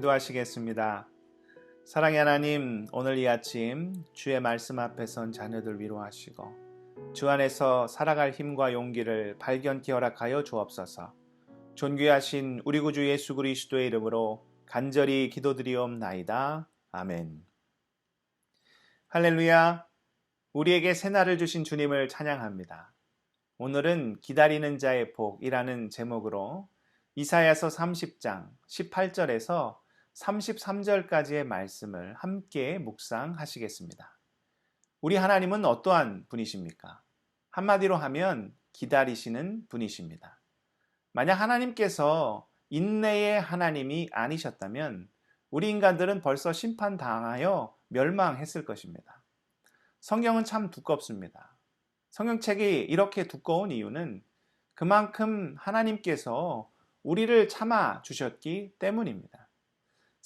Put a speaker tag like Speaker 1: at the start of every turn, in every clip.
Speaker 1: 기도하시겠습니다. 사랑의 하나님, 오늘 이 아침 주의 말씀 앞에 선 자녀들 위로하시고 주 안에서 살아갈 힘과 용기를 발견케 허락하여 주옵소서. 존귀하신 우리 구주 예수 그리스도의 이름으로 간절히 기도드리옵나이다. 아멘. 할렐루야. 우리에게 새날을 주신 주님을 찬양합니다. 오늘은 기다리는 자의 복이라는 제목으로 이사야서 30장 18절에서 33절까지의 말씀을 함께 묵상하시겠습니다. 우리 하나님은 어떠한 분이십니까? 한마디로 하면 기다리시는 분이십니다. 만약 하나님께서 인내의 하나님이 아니셨다면 우리 인간들은 벌써 심판당하여 멸망했을 것입니다. 성경은 참 두껍습니다. 성경책이 이렇게 두꺼운 이유는 그만큼 하나님께서 우리를 참아 주셨기 때문입니다.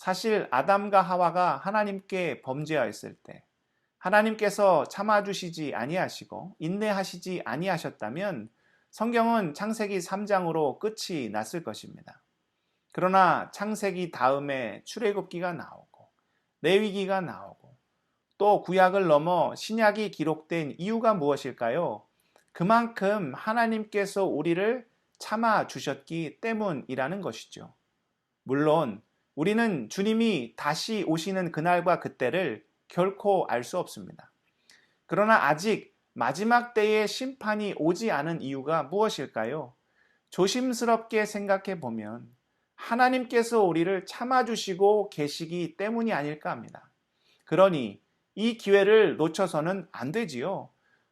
Speaker 1: 사실 아담과 하와가 하나님께 범죄하였을 때 하나님께서 참아주시지 아니하시고 인내하시지 아니하셨다면 성경은 창세기 3장으로 끝이 났을 것입니다. 그러나 창세기 다음에 출애굽기가 나오고 레위기가 나오고 또 구약을 넘어 신약이 기록된 이유가 무엇일까요? 그만큼 하나님께서 우리를 참아주셨기 때문이라는 것이죠. 물론 우리는 주님이 다시 오시는 그날과 그때를 결코 알 수 없습니다. 그러나 아직 마지막 때의 심판이 오지 않은 이유가 무엇일까요? 조심스럽게 생각해 보면 하나님께서 우리를 참아주시고 계시기 때문이 아닐까 합니다. 그러니 이 기회를 놓쳐서는 안 되지요.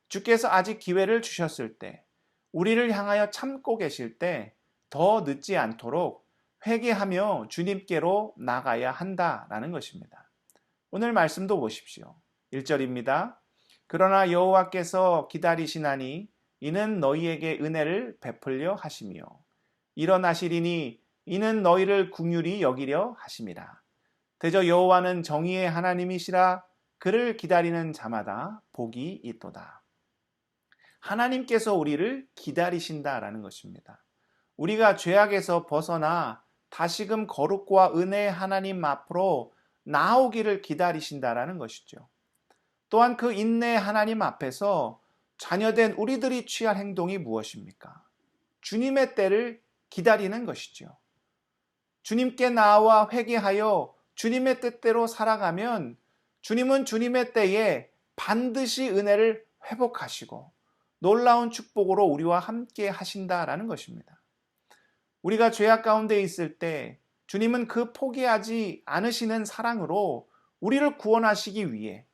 Speaker 1: 주께서 아직 기회를 주셨을 때, 우리를 향하여 참고 계실 때 더 늦지 않도록 회개하며 주님께로 나가야 한다라는 것입니다. 오늘 말씀도 보십시오. 1절입니다. 그러나 여호와께서 기다리시나니 이는 너희에게 은혜를 베풀려 하시며 일어나시리니 이는 너희를 긍휼히 여기려 하심이라. 대저 여호와는 정의의 하나님이시라. 그를 기다리는 자마다 복이 있도다. 하나님께서 우리를 기다리신다라는 것입니다. 우리가 죄악에서 벗어나 다시금 거룩과 은혜의 하나님 앞으로 나오기를 기다리신다라는 것이죠. 또한 그 인내의 하나님 앞에서 자녀된 우리들이 취할 행동이 무엇입니까? 주님의 때를 기다리는 것이죠. 주님께 나와 회개하여 주님의 뜻대로 살아가면 주님은 주님의 때에 반드시 은혜를 회복하시고 놀라운 축복으로 우리와 함께 하신다라는 것입니다. 우리가 죄악 가운데 있을 때 주님은 그 포기하지 않으시는 사랑으로 우리를 구원하시기 위해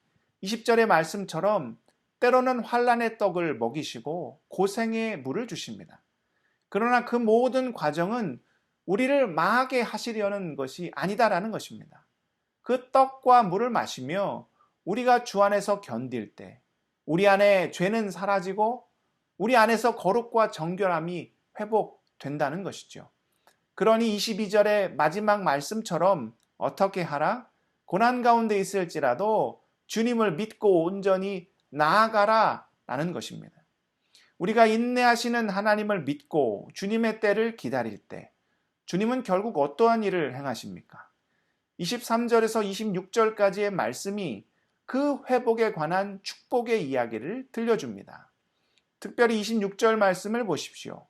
Speaker 1: 20절의 말씀처럼 때로는 환난의 떡을 먹이시고 고생의 물을 주십니다. 그러나 그 모든 과정은 우리를 망하게 하시려는 것이 아니다라는 것입니다. 그 떡과 물을 마시며 우리가 주 안에서 견딜 때 우리 안에 죄는 사라지고 우리 안에서 거룩과 정결함이 회복된다는 것이죠. 그러니 22절의 마지막 말씀처럼 어떻게 하라? 고난 가운데 있을지라도 주님을 믿고 온전히 나아가라 라는 것입니다. 우리가 인내하시는 하나님을 믿고 주님의 때를 기다릴 때 주님은 결국 어떠한 일을 행하십니까? 23절에서 26절까지의 말씀이 그 회복에 관한 축복의 이야기를 들려줍니다. 특별히 26절 말씀을 보십시오.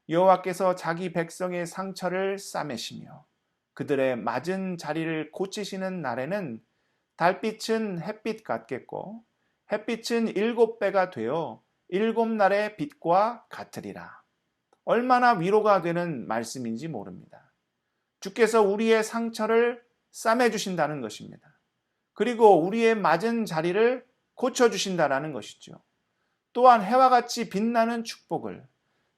Speaker 1: 여호와께서 자기 백성의 상처를 싸매시며 그들의 맞은 자리를 고치시는 날에는 달빛은 햇빛 같겠고 햇빛은 7배가 되어 7날의 빛과 같으리라. 얼마나 위로가 되는 말씀인지 모릅니다. 주께서 우리의 상처를 싸매주신다는 것입니다. 그리고 우리의 맞은 자리를 고쳐주신다는 것이죠. 또한 해와 같이 빛나는 축복을,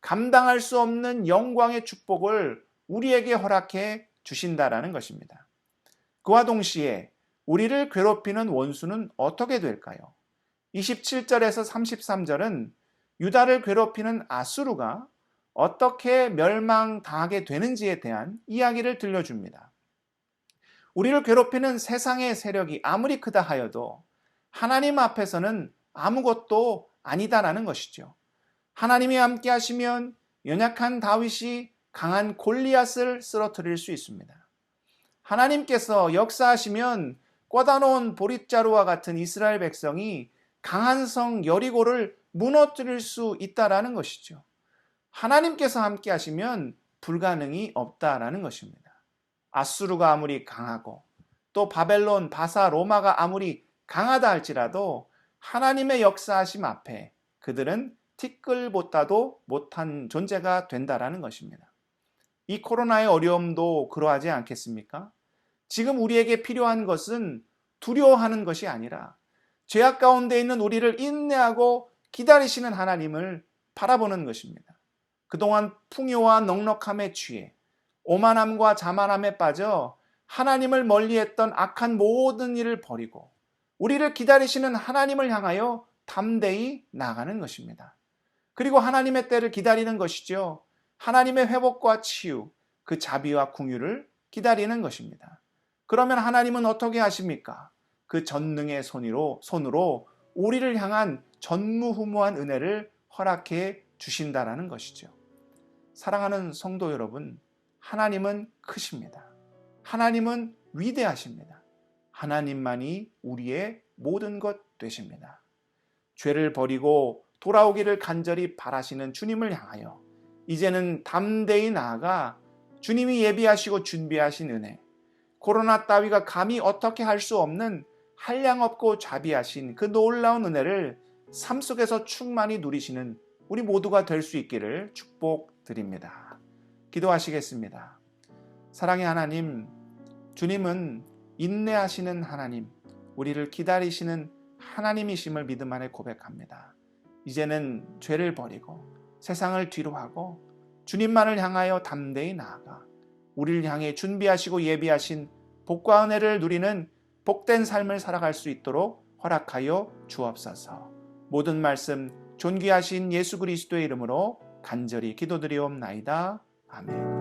Speaker 1: 감당할 수 없는 영광의 축복을 우리에게 허락해 주신다는 것입니다. 그와 동시에 우리를 괴롭히는 원수는 어떻게 될까요? 27절에서 33절은 유다를 괴롭히는 아수르가 어떻게 멸망당하게 되는지에 대한 이야기를 들려줍니다. 우리를 괴롭히는 세상의 세력이 아무리 크다 하여도 하나님 앞에서는 아무것도 아니다라는 것이죠. 하나님이 함께 하시면 연약한 다윗이 강한 골리앗을 쓰러뜨릴 수 있습니다. 하나님께서 역사하시면 꽂아놓은 보릿자루와 같은 이스라엘 백성이 강한 성 여리고를 무너뜨릴 수 있다라는 것이죠. 하나님께서 함께 하시면 불가능이 없다라는 것입니다. 아수르가 아무리 강하고 또 바벨론, 바사, 로마가 아무리 강하다 할지라도 하나님의 역사하심 앞에 그들은 티끌보다도 못한 존재가 된다라는 것입니다. 이 코로나의 어려움도 그러하지 않겠습니까? 지금 우리에게 필요한 것은 두려워하는 것이 아니라 죄악 가운데 있는 우리를 인내하고 기다리시는 하나님을 바라보는 것입니다. 그동안 풍요와 넉넉함에 취해 오만함과 자만함에 빠져 하나님을 멀리했던 악한 모든 일을 버리고 우리를 기다리시는 하나님을 향하여 담대히 나아가는 것입니다. 그리고 하나님의 때를 기다리는 것이죠. 하나님의 회복과 치유, 그 자비와 긍휼을 기다리는 것입니다. 그러면 하나님은 어떻게 하십니까? 그 전능의 손으로 우리를 향한 전무후무한 은혜를 허락해 주신다라는 것이죠. 사랑하는 성도 여러분, 하나님은 크십니다. 하나님은 위대하십니다. 하나님만이 우리의 모든 것 되십니다. 죄를 버리고 돌아오기를 간절히 바라시는 주님을 향하여 이제는 담대히 나아가 주님이 예비하시고 준비하신 은혜, 코로나 따위가 감히 어떻게 할 수 없는 한량없고 자비하신 그 놀라운 은혜를 삶 속에서 충만히 누리시는 우리 모두가 될 수 있기를 축복드립니다. 기도하시겠습니다. 사랑의 하나님, 주님은 인내하시는 하나님, 우리를 기다리시는 하나님이심을 믿음 안에 고백합니다. 이제는 죄를 버리고 세상을 뒤로하고 주님만을 향하여 담대히 나아가 우리를 향해 준비하시고 예비하신 복과 은혜를 누리는 복된 삶을 살아갈 수 있도록 허락하여 주옵소서. 모든 말씀 존귀하신 예수 그리스도의 이름으로 간절히 기도드리옵나이다. 아멘.